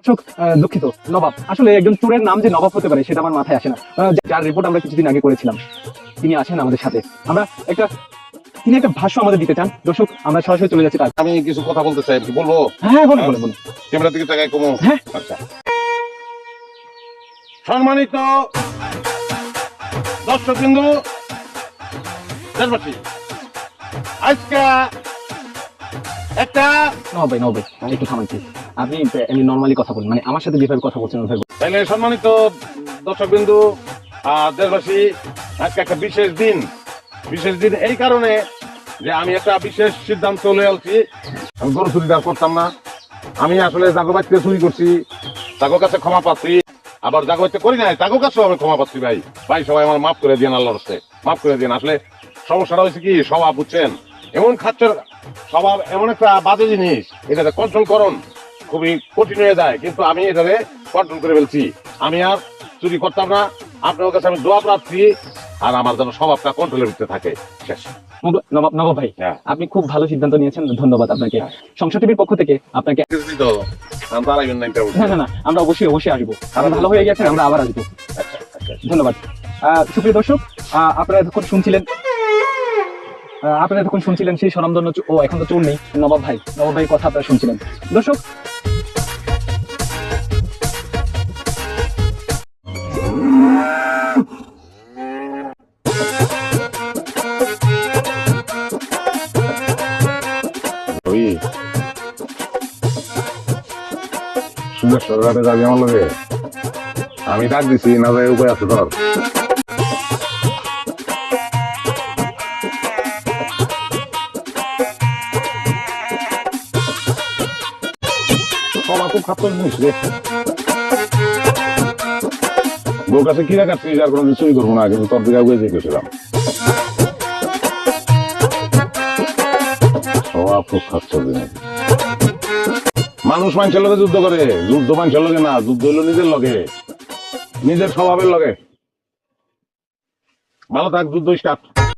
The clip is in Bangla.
দর্শক, দুঃখিত নবাব, আসলে একজন চোরের নাম যে নবাব হতে পারে সেটা আমার মাথায় আসে না। যার রিপোর্ট আমরা কিছুদিন আগে করেছিলাম তিনি আছেন আমাদের সাথে। আমরা একটা তিনি একটা ভাষ্য আমাদের দিতে চান। দর্শক, আমরা সরাসরি চলে যাচ্ছি তার। আমি কিছু কথা বলতে চাই, কি বলবো? হ্যাঁ, বলুন বলুন বলুন। ক্যামেরা দিকে তাকাই কমো। হ্যাঁ। আচ্ছা, সম্মানিত দর্শক বিন্দু, দেশবাসী, আজকে একটা নবাব ভাই, নবাব ভাই, একটু থামান please। আপনি এমনি নর্মালি কথা বলুন, মানে আমার সাথে যেভাবে কথা বলছেন ওইভাবে বলুন। তাইলে সম্মানিত দর্শক বিন্দু, দেশবাসী, আজকে একটা বিশেষ দিন এই কারণে যে আমি একটা বিশেষ সিদ্ধান্ত চলে আসছি। আমি গরু চুরি আর করতাম না। আমি আসলে জাগো বাড়িতে চুরি করছি, জাগোর কাছে ক্ষমা পাচ্ছি। আবার জাগো বাড়িতে করি নাই, জাগোর কাছেও আমি ক্ষমা পাচ্ছি। ভাই ভাই সবাই আমার মাফ করে দিন, আল্লাহর রাস্তায় মাফ করে দিন। আসলে সমস্যাটা হয়েছে কি, স্বভাব বুঝছেন, এমন খাচ্ছের স্বভাব, এমন একটা বাজে জিনিস, এটাতে কন্ট্রোল করুন খুবই কঠিন হয়ে যায়। কিন্তু আমি এটাকে কন্ট্রোল করে ফেলছি। আমি আর চুরি করতাম না। আপনার কাছে আমি দোয়া প্রার্থী, আর আমার যেন স্বভাবটা কন্ট্রোলের ভিতরে থাকে। শেষ। নবাব, নবাব ভাই, হ্যাঁ। আপনি খুব ভালো সিদ্ধান্ত নিয়েছেন, ধন্যবাদ আপনাকে। সংসদ টিভির পক্ষ থেকে আপনাকে না না না, আমরা অবশ্যই অবশ্যই আসবো। আপনি ভালো হয়ে গেছেন, আমরা আবার আসবো। ধন্যবাদ। সুপ্রিয় দর্শক, আপনারা এতক্ষণ শুনছিলেন সেই স্বনামধন্য ও এখন তো চোর নেই, নবাব ভাই কথা আপনারা শুনছিলেন। দর্শক, সুন্দর সরকারে যাবি আমার লগে? আমি ডাক দিছি, না যাই উপায় আছে তোর? সবার খুব খাপ্প জিনিস রে। তোর কাছে কি রাখাচ্ছিস আর কোনো কিছুই করবো না, কিন্তু তোর দিকে আগে গেছিলাম। সবার খুব খাচ্ছ জিনিস। মানুষ মানুষের লগে যুদ্ধ করে, যুদ্ধ মানুষের লগে না, যুদ্ধ হইলো নিজের লগে, নিজের স্বভাবের লগে। ভালো থাক, যুদ্ধ স্টার্ট।